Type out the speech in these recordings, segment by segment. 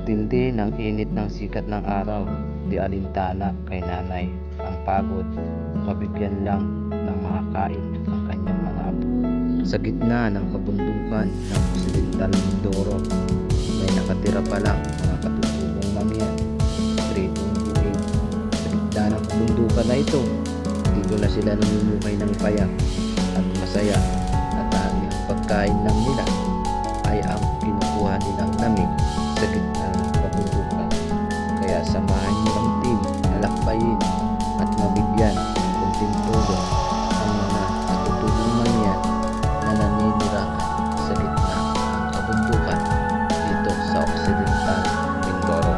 tindi ng init ng sikat ng araw, di alintana kay nanay ang pagod, mabigyan lang ng makakain ang kanyang mga apo. Sa gitna ng kabundukan ng Occidental Mindoro, may nakatira palang mga katutubong mangyan, tritong bukid. Sa gitna ng kabundukan na ito, dito na sila namumuhay ng payak at masaya, at ang pagkain lang nila ay ang kinukuha nilang lamig sa gitna ng kabundukan. Kaya samahan niyo ang team na lakbayin at mabigyan ng kunting tulong ang mga katutubong mangyan na naninirahan sa gitna ng kabundukan dito sa Occidental Mindoro.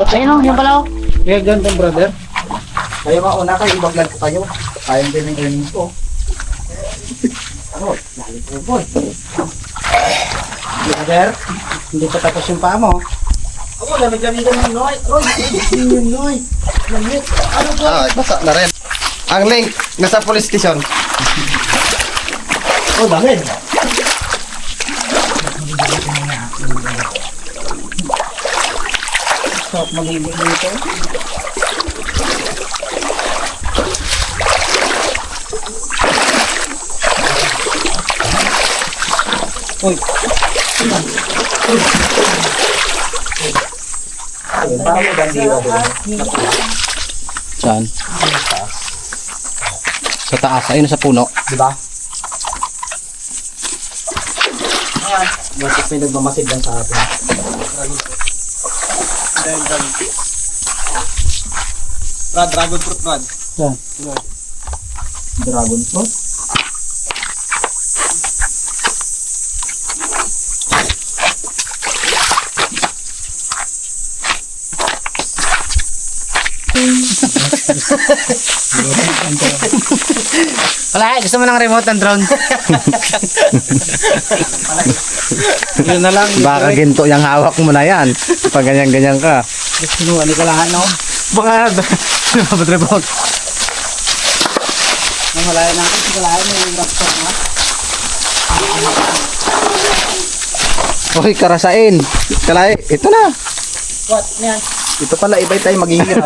Ayun o, yung pala o. Kaya ganito brother. Kayo mauna kayo, ibaglan ko kayo. Kayang din yung earnings ko. Ano? Lali po boy. Brother, hindi pa tapos yung paa mo. Ako, lamig-lamig ng Noy. Roy, yung Noy. Lamig. Ano po? Basa na rin. Ang link, nasa police station. Oh, lamig. Stop mag-ibig dito. Uy. Bago bandira din. Saan? Sa taas, ayun sa puno. Di ba? Ayan. Bakit may nagmamasid lang sa atin? Dragon fruit, Brad. Yan. Dragon fruit. Wala, gusto mo ng remote ng drone? Yun na lang. Baka ginto yung hawak mo na yan. Pag ganyan-ganyan ka. Sinuha ni kalahan, no? Baka remote. Nang malaya natin si kalahan mo yung raptor, ha? Uy, karasain. Kalay, ito na. What? Yan. Ito pala, iba'y tayo maghihirap.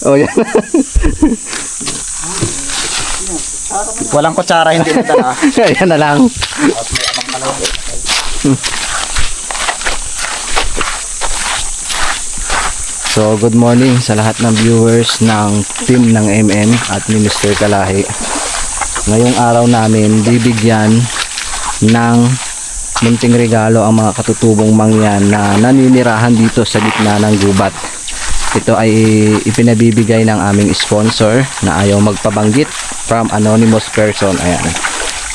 Oh, yan. Walang kutsara, hindi na dala. Yan na lang. So, good morning sa lahat ng viewers ng team ng MM at ni Mr. Kalahi. Ngayong araw namin, bibigyan ng munting regalo ang mga katutubong mangyan na naninirahan dito sa gitna ng gubat. Ito ay ipinabibigay ng aming sponsor na ayaw magpabanggit, from anonymous person. Ayan.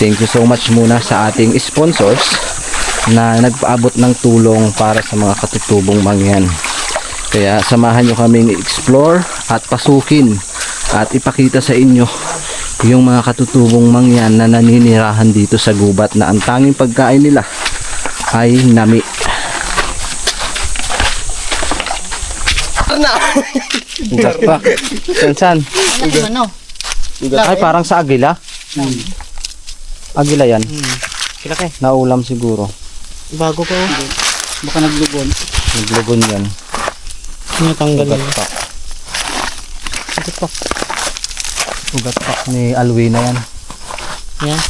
Thank you so much muna sa ating sponsors na nagpaabot ng tulong para sa mga katutubong mangyan. Kaya samahan nyo kaming i-explore at pasukin at ipakita sa inyo yung mga katutubong mangyan na naninirahan dito sa gubat na ang tanging pagkain nila ay nami. Ugat pa. San? Ano? Ay, parang sa agila. Agila yan. Sila kay. Naulam siguro. Bago ko. Baka naglugon. Naglugon yan. Tinatanggal Ugat yun. pa. Ito pa. Ugat pa ni Alwina yan. Yan.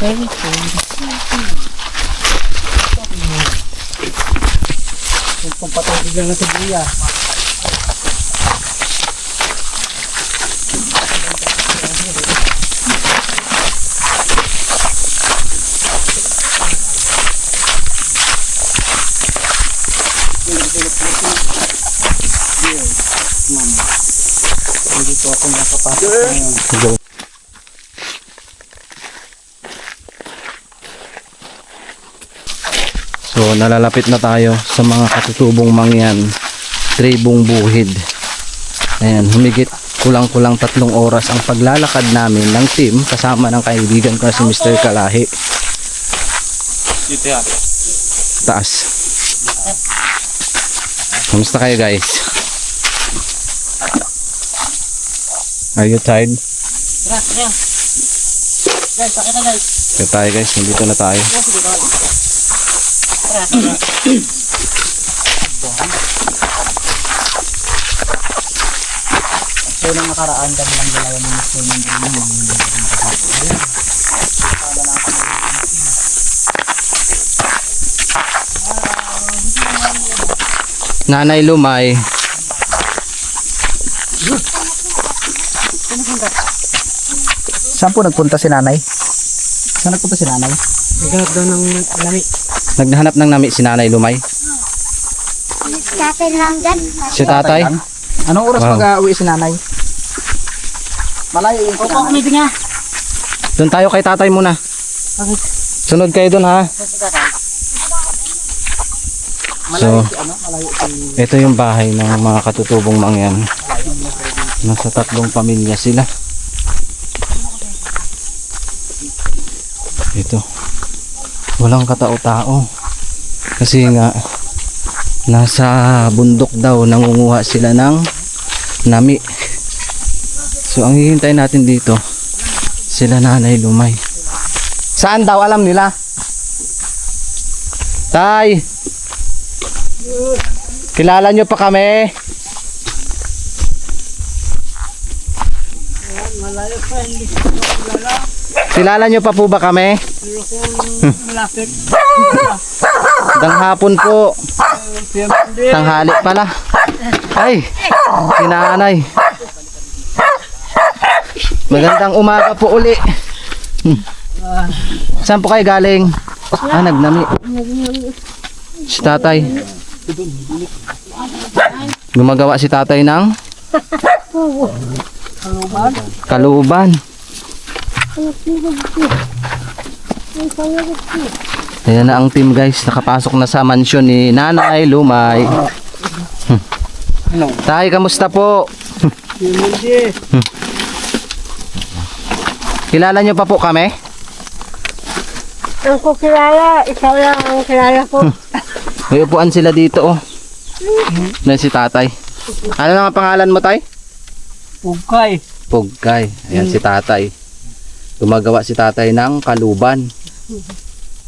Very cool. Kung patubig lang na sa buya. Hindi po ako nakapasok ngayon. So nalalapit na tayo sa mga katutubong mangyan, tribong buhid. Ayan, humigit kulang-kulang 3 oras ang paglalakad namin ng team kasama ng kaibigan ko na si Mr. Kalahi. Dito yan. Taas. Kamusta kayo guys? Are you tired? Tara, tara. Guys, sakit na guys. Kaya tayo guys, nandito na tayo. Yes, dito. Tara, tara. So, nang nakaraan kami lang dalawa ng swimming pool. Nanay Lumay. Saan po nagpunta si nanay? Saan nagpunta si nanay? Naghanap daw ng lami. Naghahanap ng nami si Nanay Lumay. Tatay lang dyan. Si tatay? lang? Anong oras Wow. mag-uwi si nanay? Malayo yung si Opo, nanay. kumibig nga. Doon tayo kay tatay muna. Bakit? Sunod kayo doon ha. Sa tatay. Malayo So, si ano? Malayo si... ito yung bahay ng mga katutubong mangyan. Nasa 3 pamilya sila. Ito. Walang katao-tao. Kasi nga nasa bundok daw nangunguha sila ng nami. So ang hihintay natin dito sila Nanay Lumay. Saan daw alam nila? Tay! Kilala nyo pa kami? Kilala nyo pa po ba kami? Dang hapon po. Tanghali pala. Ay, sinanay. Magandang umaga po uli. Saan po kayo galing? Ah, nagnami. Si tatay. Gumagawa si tatay ng kaluban. Ayan na ang team guys. Nakapasok na sa mansyon ni Nanay Lumay. Tay, kamusta po? Kilala nyo pa po kami? Ang ko kilala, ikaw lang ang kilala ko. May upuan sila dito oh. Na si tatay. Ano nga pangalan mo tay? Pugkay. Pugkay. Ayan si tatay. Gumagawa si tatay ng kaluban.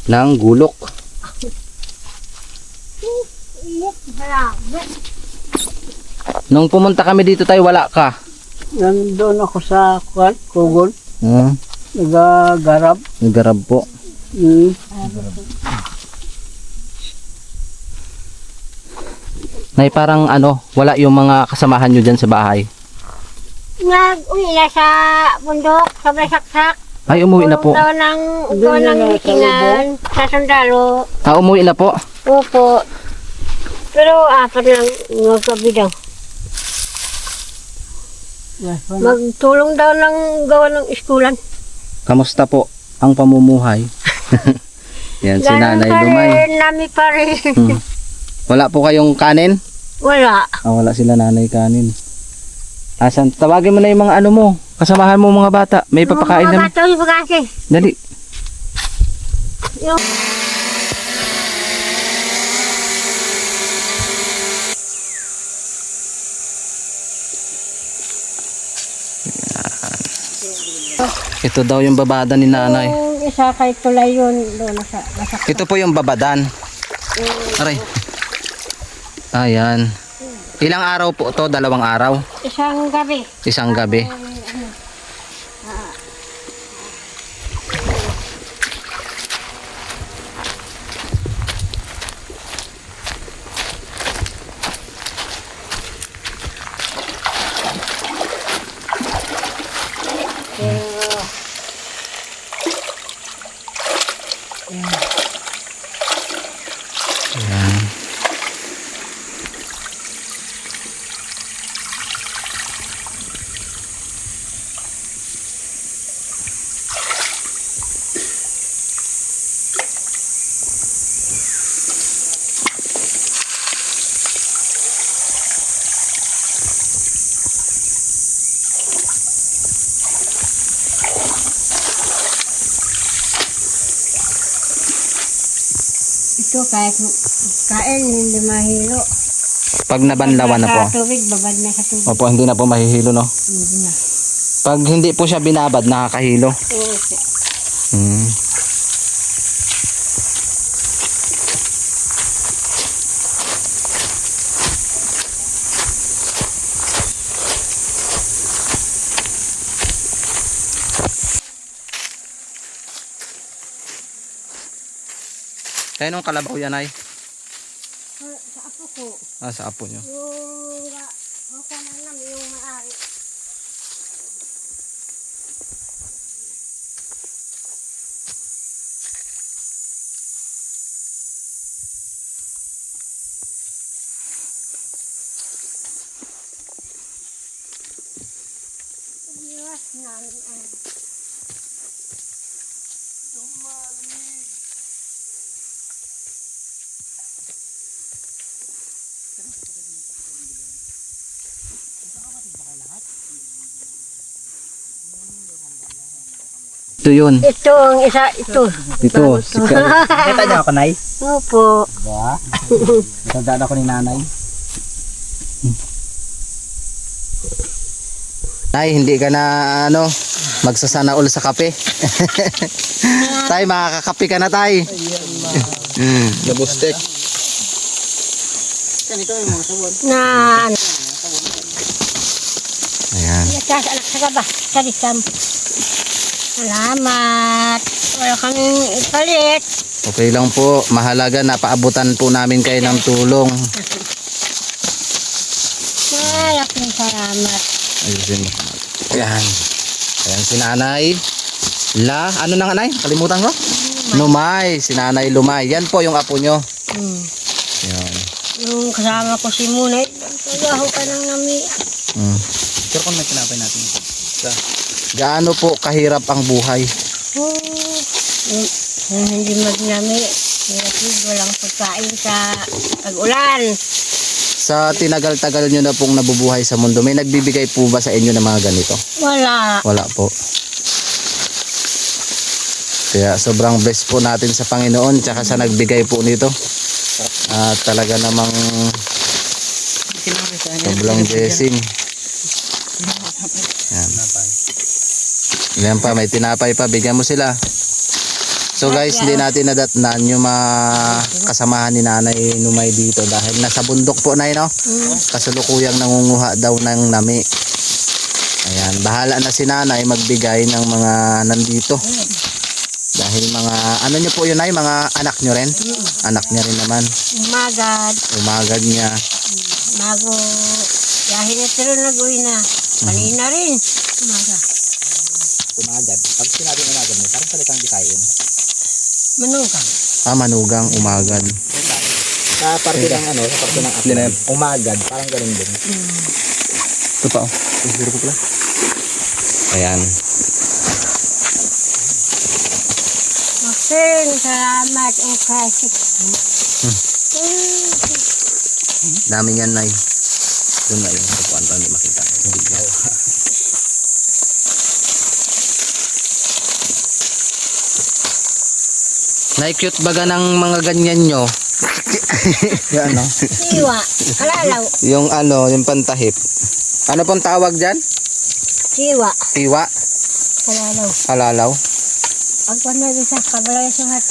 Ng gulok. Nung pumunta kami dito tay, wala ka. Nandun ako sa Kugol. Hmm, Nagagarab. nagarab po. Nay, parang ano, wala yung mga kasamahan nyo dyan sa bahay. Nag-uwi na sa bundok, sa Basaksak. Ay, umuwi na po. Daw ng meetingan sa sundalo. Ah, umuwi na po. Opo. Pero apat lang magkabi daw. Magtulong daw ng gawa ng iskulan. Kamusta po ang pamumuhay? Yan si Nanay Lumay. Nami pa rin. Wala po kayong kanin? Wala. Ah, wala sila nanay kanin. Asan? Tawagin mo na yung mga ano mo. Kasamahan mo mga bata. May papakain Mga naman. bata yung pagkasi. Dali. Yung Ito daw yung babada ni nanay. Yung isa kay Tulay yun, doon nasa Ito po yung babadan. Aray. Ayan. Ilang araw po to? 2 araw? isang gabi. Isang gabi. Ayan. Ito kahit kain, hindi mahilo. Pag nabanlawan na po. Sa tubig, babad na sa tubig. Opo, hindi na po mahihilo, no? Hindi na. Pag hindi po siya binabad, nakakahilo. Oo po. Hmm. Kaya nung kalabaw yan ay? Sa apo ko, Sa apo nyo. yung ako na lang yung maari. Iwas namin ang Ito yun. ito ang isa, ito. Ito. Kita niyo ako, Nay? Opo. Ba? Tandaan ako ni nanay. Nay, hindi ka na magsasana all sa kape. Tay, makakakape ka na, tay. Nabustek. Ganito yung mga sabon. Na ano, Ayan. anak sa ba? Sa disam. Salamat. Wala kaming ipalit. Okay lang po. Mahalaga na paabutan po namin kayo ng tulong. Malaking salamat. Ayusin mo. Ayan. Ayan si nanay. Ano na nga, nay? Kalimutan ko? Lumay. Si nanay Lumay. Yan po yung apo nyo. Ayan. Yung kasama ko si Munay, tagaho ka ng nami. Pero kung may tinapay natin ito. Gaano po kahirap ang buhay? Yung hindi magnami, walang pagkain sa pag-ulan. Sa tinagal-tagal nyo na pong nabubuhay sa mundo, may nagbibigay po ba sa inyo ng mga ganito? Wala. Wala po. Kaya sobrang blessed po natin sa Panginoon tsaka sa nagbigay po nito. At talaga namang sobrang blessing. Yan. Yan pa, may tinapay pa. Bigyan mo sila. So guys, hindi natin nadatnan yung mga kasamahan ni Nanay Numay dito dahil nasa bundok po na no? Kasalukuyang nangunguha daw ng nami. Ayan, bahala na si Nanay magbigay ng mga nandito. Dahil mga, ano nyo po yun ay, mga anak nyo rin? Anak niya rin naman. Umagad. Umagad niya. Bago, dahil ito rin nag-uwi na. Kanina rin. Umaga. Umagad. Pag sinabi umagad mo, parang salitang Bisaya yun. Manugang. Manugang, umagad. Sa parte ng sa parte ng atin. Umagad, parang ganun din. Ito pa, oh. Ayan. Masin, salamat. Okay. Dami niyan, Nay. Doon na yung kapuan pa, hindi makita. Hindi yan. Nay, cute baga ng mga ganyan nyo. Yan, no? Siwa. Kalalaw. Yung pantahip. Ano pong tawag dyan? Siwa. Tiwa? Kalalaw. Alalaw? Pagkuhan na rin sa kabalay sa hat.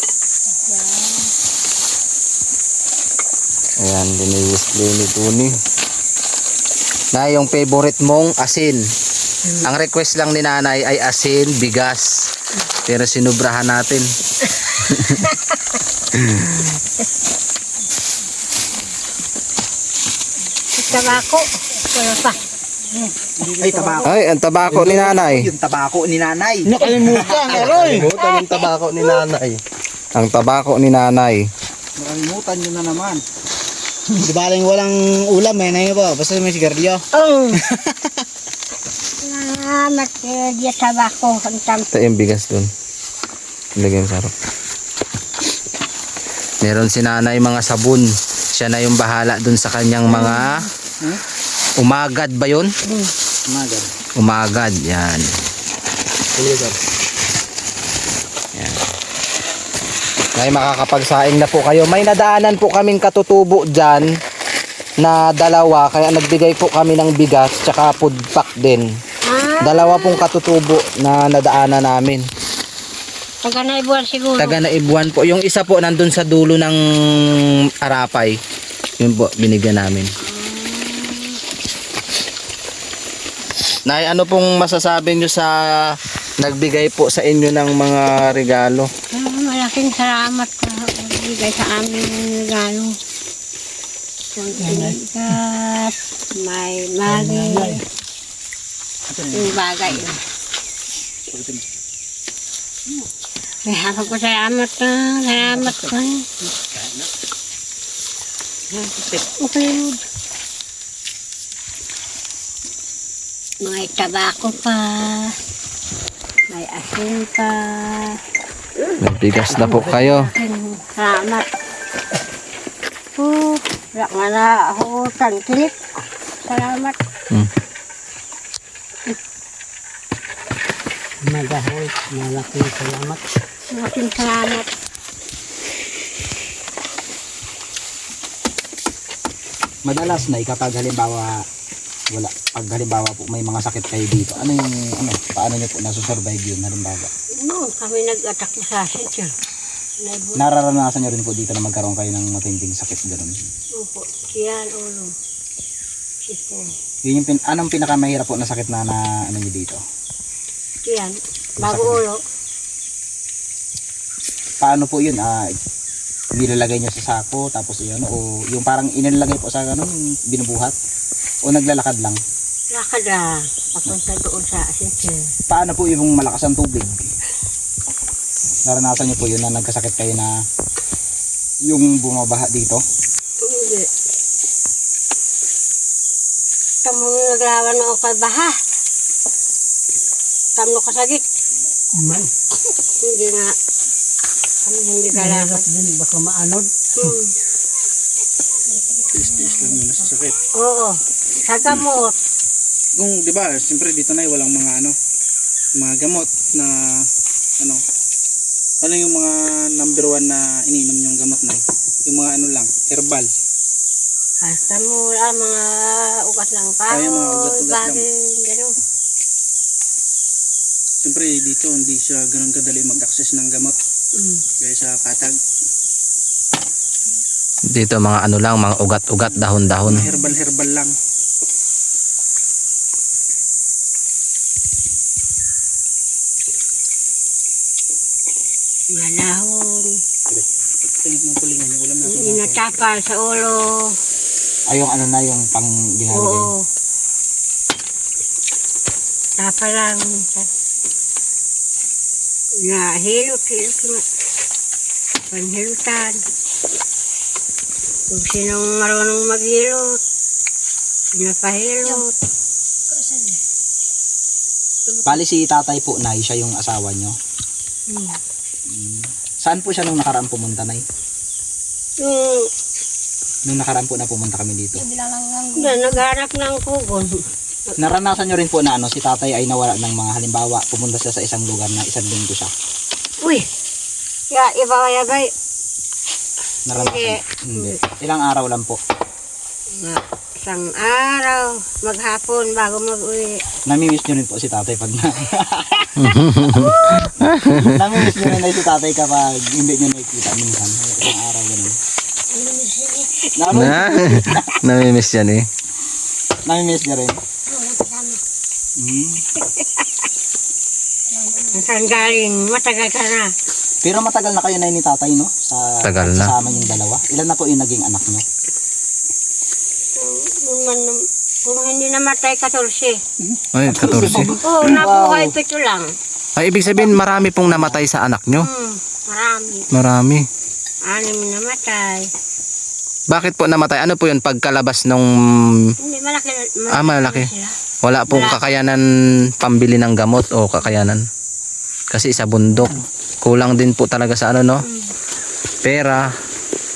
Ayan, diniwisplay ni Tony. Na yung favorite mong asin. Ang request lang ni Nanay ay asin, bigas. Pero sinubrahan natin. Tabako. Wala pa. Ay, tabako. Ay, ang tabako ni Nanay. Yung tabako ni nanay. Nakalimutan, Eroy. Kalimutan yung tabako ni nanay. Ang tabako ni Nanay. Nakalimutan nyo na naman. Di ba aling walang ulam eh, na ba? Basta may sigarilyo. Salamat. Dia tabako. Hantam. Ito yung bigas dun. Ilagay mo sa harap. Meron si Nanay mga sabon. Siya na yung bahala dun sa kanyang mga umagad ba yun? Umagad. Umagad, yan. Yan. May makakapagsaing na po kayo. May nadaanan po kaming katutubo dyan na dalawa. Kaya nagbigay po kami ng bigas tsaka food pack din. Dalawa pong katutubo na nadaanan namin. Taga na ibuwan siguro. Taga Naibuan po. Yung isa po nandun sa dulo ng Arapay. Yun po, binigyan namin. Nay, ano pong masasabi nyo sa nagbigay po sa inyo ng mga regalo? Malaking salamat ka. Bigay sa amin ng regalo. Yung tinigas, may magi. Yung bagay. Kaya ako salamat ka. Salamat ka. Okay. May tabako pa. May asin pa. May bigas na po kayo. Salamat. Wala nga na ako tangkilik. Salamat. Magahoy, malaking salamat. Malaking salamat. Madalas na kapag halimbawa pag halimbawa po may mga sakit kayo dito, paano niyo po nasusurvive yun halimbawa? Noon kami nag-attack sa sityo. Nararanasan niyo rin po dito na magkaroon kayo ng matinding sakit gano'n? Opo, yan ulo. Sipo. Yun yung anong pinakamahirap po na sakit na ano niyo dito? Yan, bago ulo. Paano po yun? Nilalagay niyo sa sako tapos yun o yung parang inilalagay po sa yung binubuhat o naglalakad lang? Lakad papunta doon sa sityo. Paano po yung malakas ang tubig? Naranasan niyo po yun na nagkasakit kayo na yung bumabaha dito? Hindi. Tamo naglawan ako kay baha. Tamo kasagit. Man, Hindi nga. Kami hindi mahirap kalakad. din, baka maanod. Tiis lang muna sa sakit. Oo. Sa gamot. Kung di ba, siyempre dito na walang mga mga gamot na ano yung mga number 1 na iniinom yung gamot na yung mga lang, herbal. Basta mo mga ugat ng Ay, mga kahoy, ugat-ugat lang. bagay, gano'n. Siyempre dito hindi siya ganun kadali mag-access ng gamot kaya sa patag. Dito mga mga ugat-ugat, dahon-dahon. Herbal lang. Manahon, Tingnan mo pulingan yung ulam natin. inatapal sa ulo. Ay yung yung pang ginalagay. Oo. Tapa lang. Hilot nga. Panhilutan. Kung sinong marunong maghilot, pinapahilot. Bali si tatay po na siya yung asawa nyo. Saan po siya nung nakaraan pumunta na Yung Nung nakaraan po na pumunta kami dito. nagharap ng kugon. Naranasan nyo rin po na si tatay ay nawala ng mga halimbawa pumunta siya sa isang lugar na isang linggo siya. Uy! Iba kaya ba? Naranasan? Hindi. Ilang araw lang po. Isang araw, maghapon bago mag-uwi. Namimiss nyo rin po si tatay pag Namimiss nyo rin si tatay kapag hindi nyo nakikita minsan. Isang araw ganun. Namimiss yan eh. Namimiss nyo rin. Saan galing? Matagal ka na. Pero matagal na kayo na ni tatay, no? Tagal na. Kasama yung dalawa. Ilan na po yung naging anak nyo? Kung hindi namatay 14. Ay, 14. Oo, nabuhay 7 lang. Ay, ibig sabihin marami pong namatay sa anak nyo? Marami. Marami. 6 namatay. Bakit po namatay? Ano po yun pagkalabas nung Hindi, malaki. malaki. Sila. Wala pong kakayanan pambili ng gamot o kakayanan? Kasi sa bundok. Kulang din po talaga sa pera.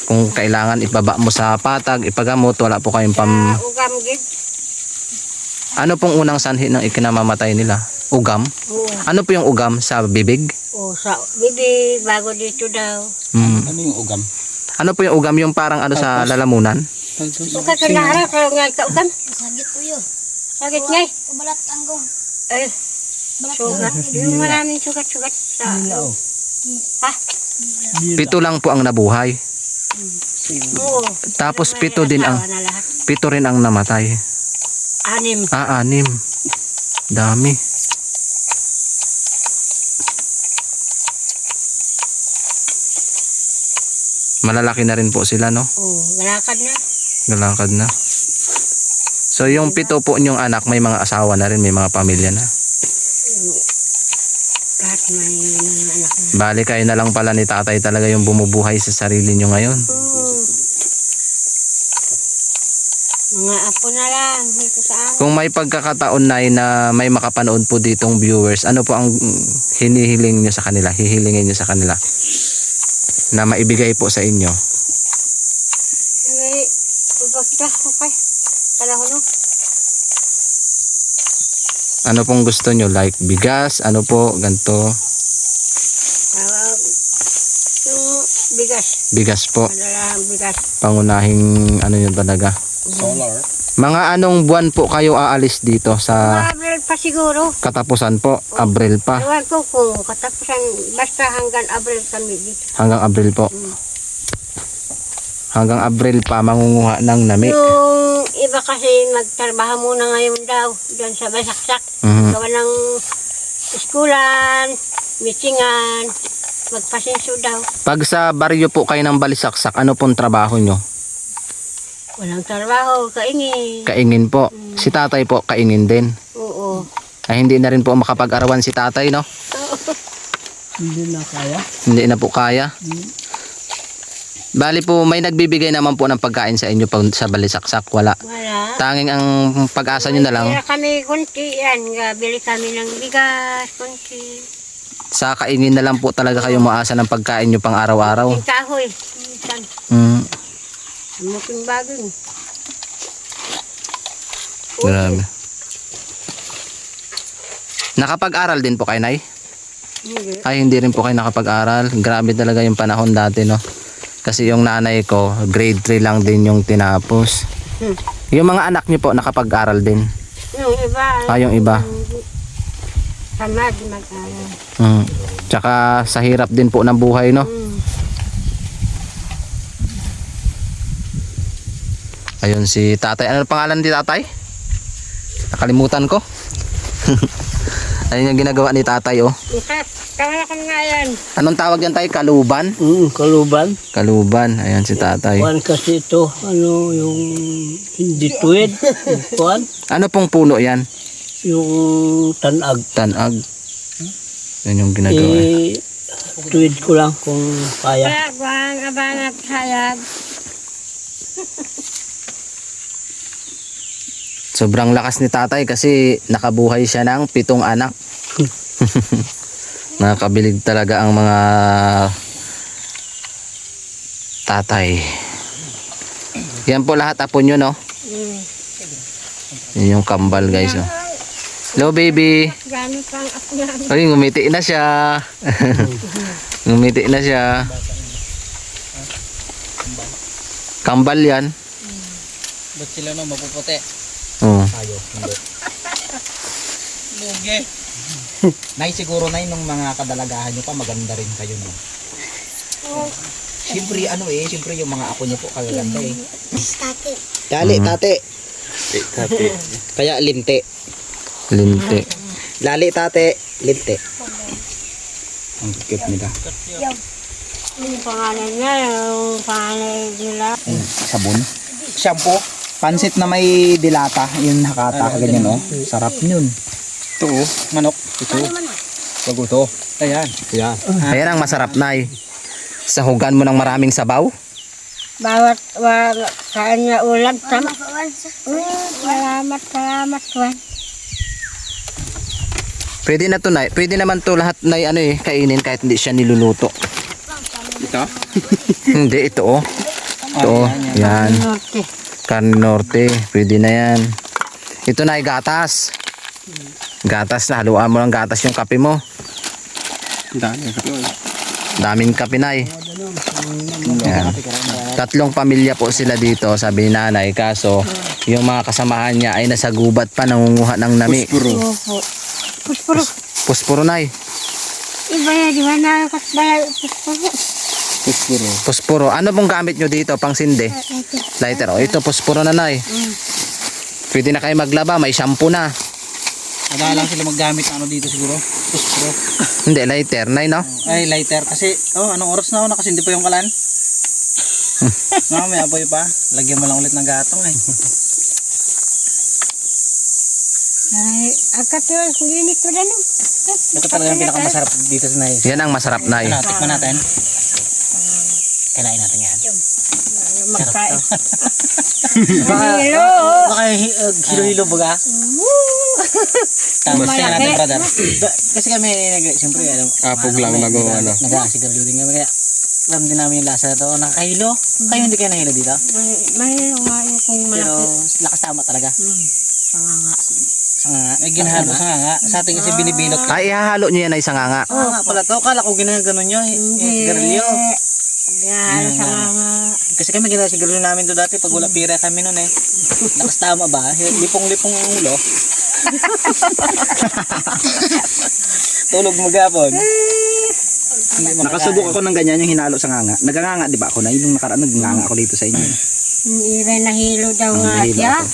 Kung kailangan ibaba mo sa patag, ipagamot, wala po kayong Ugam gid. Ano pong unang sanhi ng ikinamamatay nila? Ugam? Oo. Ano po yung ugam sa bibig? O sa bibig, bago dito daw. Mm. Ano yung ugam? Ano po yung ugam, yung parang ano sa lalamunan? Sukat ka na harap, kaya nga kaugam. Sagit po yun. Sakit nga eh. Ubalat anggong. Eh, sugat. Yung maraming sugat-sugat sa... Ha? 7 lang po ang nabuhay. Oo. Tapos May 7 din ang... asawa na lahat. 7 rin ang namatay. 6. 6. Dami. Malalaki na rin po sila, no? Oo, galakad na. Galakad na. So yung 7 po niyong anak, may mga asawa na rin, may mga pamilya na. Lahat may mga anak na. Bali kayo na lang pala ni tatay talaga yung bumubuhay sa sarili niyo ngayon. Oo. Mga apo na lang dito sa amin. Kung may pagkakataon na may makapanood po ditong viewers, ano po ang hinihiling niyo sa kanila? Hihilingin niyo sa kanila na maibigay po sa inyo? May pagkakita ko kay. Kala ko no? Ano pong gusto niyo? Like bigas? Ano po? Ganto? Yung bigas. Bigas po. Madalang bigas. Pangunahing ano yun talaga. Solar. Mga anong buwan po kayo aalis dito sa Abril pa siguro. katapusan po? Abril pa. Ewan ko kung katapusan. Basta hanggang Abril kami dito. Hanggang Abril po. Hanggang Abril pa mangunguha ng nami. Yung iba kasi magtrabaho muna ngayon daw. Diyan sa Basaksak. Mhm. Gawa ng iskulan, meetingan, magpasenso daw. Pag sa baryo po kayo ng Balisaksak, ano pong trabaho nyo? Walang trabaho, kaingin. Kaingin po. Si tatay po, kaingin din. Oo. Ay, hindi na rin po makapag-arawan si tatay, no? Hindi na kaya. Hindi na po kaya. Bali po, may nagbibigay naman po ng pagkain sa inyo pag sa Balisaksak. Wala. Wala. Tanging ang pag-asa nyo na lang, Kaya kami kunti yan. Bili kami ng bigas, kunti. sa kaingin na lang po talaga kayo maasa ng pagkain nyo pang araw-araw. Yung kahoy. Minsan. Mm, Muking bagong. grabe. Nakapag-aral din po kayo, Nay? Hindi. Ay, hindi rin po kayo nakapag-aral. Grabe talaga yung panahon dati, no? Kasi yung nanay ko, grade 3 lang din yung tinapos. Yung mga anak niyo po, nakapag-aral din. Yung iba. Yung iba. Tamad mag-aral. Tsaka sa hirap din po ng buhay, no? Ayun si tatay. Ano pangalan ni tatay? Nakalimutan ko. Ayun yung ginagawa ni tatay, oh. Kaya kami nga yan. Anong tawag yan, tay? Kaluban? Kaluban. Kaluban. Ayan si tatay. Kuan kasi ito, ano, yung hindi tuwid. Kuan, Ano pong puno yan? yung tanag. Tanag. Yan yung ginagawa. Tuwid ko lang kung kaya. Kaya buwang abangat sayag. Sobrang lakas ni tatay kasi nakabuhay siya ng 7 anak. Nakakabilig talaga ang mga tatay. Yan po lahat apo nyo, no? Yan yung kambal, guys, oh. Hello, baby. Gamit pang ako namin. Ay, ngumiti na siya. Ngumiti na siya. Kambal yan. Ba't sila no, mapuputi? Oh. Tayo, hindi. Lugi. Nay, siguro nay, nung mga kadalagahan nyo pa, maganda rin kayo, no? Siyempre, siyempre yung mga apo nyo po kagaganda, eh. Dali, tate. Kaya linte. Linte. Lali, tate. Linte. Ang cute nila. Yung pangalan niya, yung pangalan nila. Sabon. Shampoo. Pansit na may dilata, yung hakata, ganyan, oh. Sarap yun. Ito, oh, manok. Ito. Wag ito. Ayan. Ayan. Ayan ang masarap, Nay. Sahugan mo ng maraming sabaw. Bawat kain niya ulam. Salamat, Juan. Pwede na to, Nay. Pwede naman to lahat, Nay, kainin kahit hindi siya niluluto. Ito? Hindi, ito, oh. Ito, oh. Yan. Norte. Karne Norte. Pwede na yan. Ito na ay gatas. Gatas na. Haluan mo ng gatas yung kape mo. Daming kape, Nay. Yan. 3 pamilya po sila dito, sabi ni Nanay. Kaso, yung mga kasamahan niya ay nasa gubat pa, nangunguha ng nami. Opo. Puspuro. Puspuro, Nay. Iba yan, di ba na kasbaya puspuro? Puspuro. Ano pong gamit nyo dito, pang sindi? Lighter. O, ito, puspuro na, Nay. Pwede na kayo maglaba, may shampoo na. Nagala lang sila maggamit ng ano dito siguro. Puspro. Hindi, lighter, Nay, no? Ay, lighter. Kasi, anong oras na ako nakasindi pa yung kalan? May apoy pa. Lagyan mo lang ulit ng gatong eh. Ay, agkat yun, kulinik ko na nun. Ito talaga yung pinakamasarap dito sa Nais. Yan ang masarap, Nay. Ano, tikman natin. Kailain natin yan. Magkain. Baka hilo-hilo baga. Tapos kaya natin, brother. Kasi kami, siyempre, Apog lang nag-aasigaryo din kami. Kaya, alam din namin yung lasa na ito. Nakahilo. Kayo hindi kayo nahilo dito? Mahirap nga yung kung Pero, malaki. lakas tama talaga. Sanganga. Sanganga. May ginahalo sanganga. Sa atin kasi binibilot. Ay, ihahalo nyo yan, Nay, sa nganga. Oo nga pala to. Kala ko ginaganon nyo. Sigarilyo. Yan, sanganga. Kasi kami ginasigarilyo namin to dati. Pag wala pira kami nun eh. Lakas tama ba? Lipong-lipong ang ulo. Tulog magapon. Nakasubok ako ng ganyan yung hinalo sa nganga. Naganganga di ba ako na? Yung nakaraan nagnganga ako dito sa inyo. Iba nahilo daw nga Nahilo siya. ako.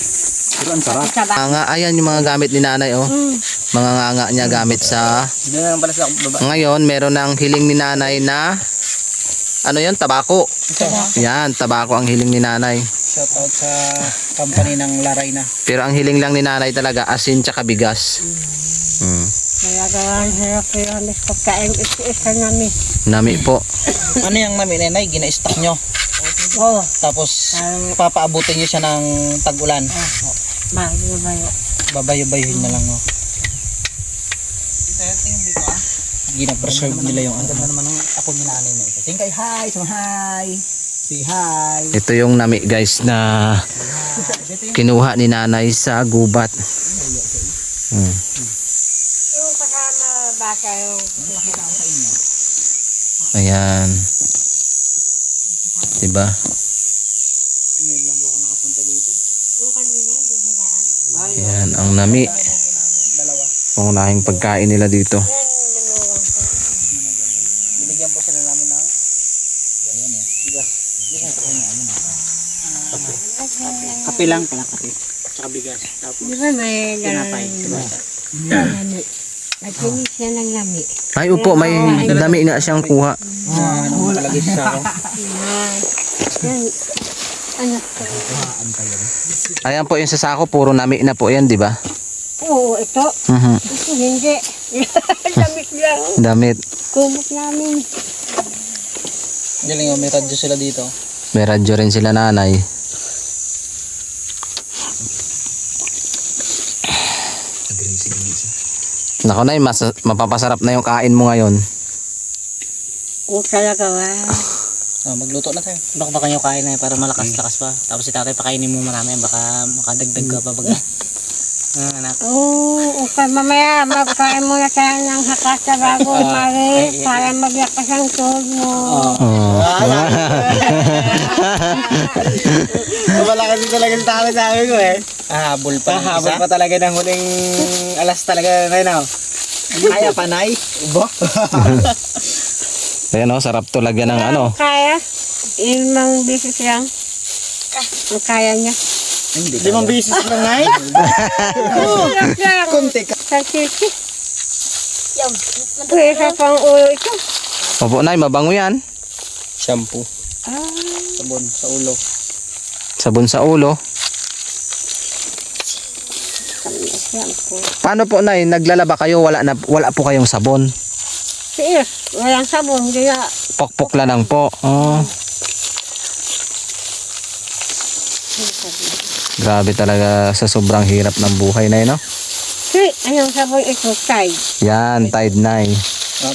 Pero ang sarap. Nganga, ayan yung mga gamit ni Nanay, oh. Mga nganga niya gamit sa... Hindi na lang pala sa baba. Ngayon, meron ng hiling ni Nanay na... Ano yun? Tabako. Yan, tabako ang hiling ni Nanay. Shout out sa company ng Laray na. Pero ang hiling lang ni Nanay talaga, asin tsaka bigas. Kaya gawan hirap yun. Pagkain isa namin. Nami po. Ano yung namin nenay? Gina-stock nyo. Oo. Tapos papaabutin nyo siya ng tag-ulan. Bayo-bayo. Babayo-bayohin na lang. Gina-preserve nila yung ano. Naman ang ako ni nanay na ito. Tingkay, hi! So, hi! Say hi! Ito yung nami guys na kinuha ni Nanay sa gubat. Yung kasama baka yung Ayan. Diba? Ayan, ang nami. Pangunahing pagkain nila dito. Binigyan po sila namin ng Kape lang pala kape. Tsaka bigas. Tapos di ba may tinapay. lami. Nagkinis siya ng lami. Ay upo, may nami nga siyang kuha. palagi sa ako. Yan. Ano to? Ayan po yung sa sako, puro nami na po yan, di ba? Oo, ito. Ito hindi. Damit lang. Damit. Kumot namin. Galing may radyo sila dito. May radyo rin sila Nanay. Nako Nay, mapapasarap na yung kain mo ngayon. Oo talaga ba? Magluto na tayo. Baka kayo kain na para malakas-lakas pa. Tapos si tatay pakainin mo marami. Baka makadagdag ka pa baga. Anak. Oo, okay. Mamaya magkain muna tayo ng hakasa bago umalis para maglakas ang tuhod mo. Wala kasi talaga yung tao sa amin ko eh. Habol pa. Habol pa talaga ng huling alas talaga na yun. Kaya panay. Ibo. Ayan o, sarap to lagyan ng ano. Kaya, imang bisis lang. Ang kaya niya. 5 bisis lang ay. Sarap lang. Kunti ka. Sa sisi. Pwesa pang ulo ito. Opo Nay, mabango yan. Shampoo. Sabon sa ulo. Sabon sa ulo. Paano po Nay, naglalaba kayo, wala po kayong sabon? Siis, walang sabon. Kaya, Pokpok lang lang po. Grabe talaga sa sobrang hirap ng buhay Nay, no? si, anong sabon ito? Tide. Yan, Tide Nay.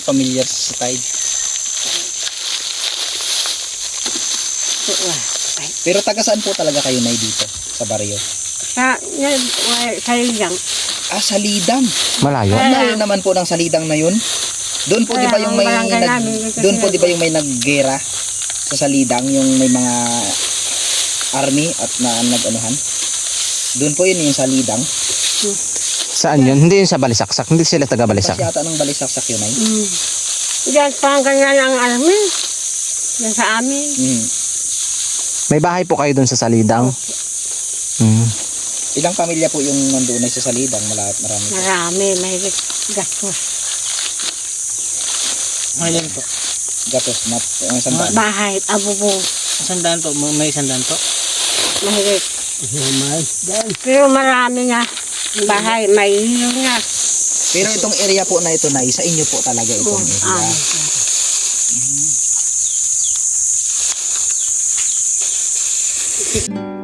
Familiar sa Tide. Pero taga saan po talaga kayo na dito? Sa baryo? Sa lilang. Salidang. Malayo. Malayo naman po ng Salidang na yun. Doon po di ba yung may Barangay namin, dito doon po sila di ba yung may naggera sa Salidang, yung may mga army at na nag-anuhan? Doon po yun yung Salidang. Saan yun? Hindi yun sa Balisaksak. Hindi sila taga Kasi Balisak. yata nung Balisaksak yun ay. Diyan pa ganyan ang army. Diyan sa amin. May bahay po kayo doon sa Salidang. Mm. Ilang pamilya po yung nandoon ay sa Salidang? Marami po. Marami, mahigit gastos. Ngayon po. Gatos mat. Sandaan. Bahay, abubong, Sandaan po. May sandaan po. mahigit. Mas dan. Pero marami nga. Bahay, may hilo nga. Pero itong area po na ito na sa inyo po talaga itong area. Ah,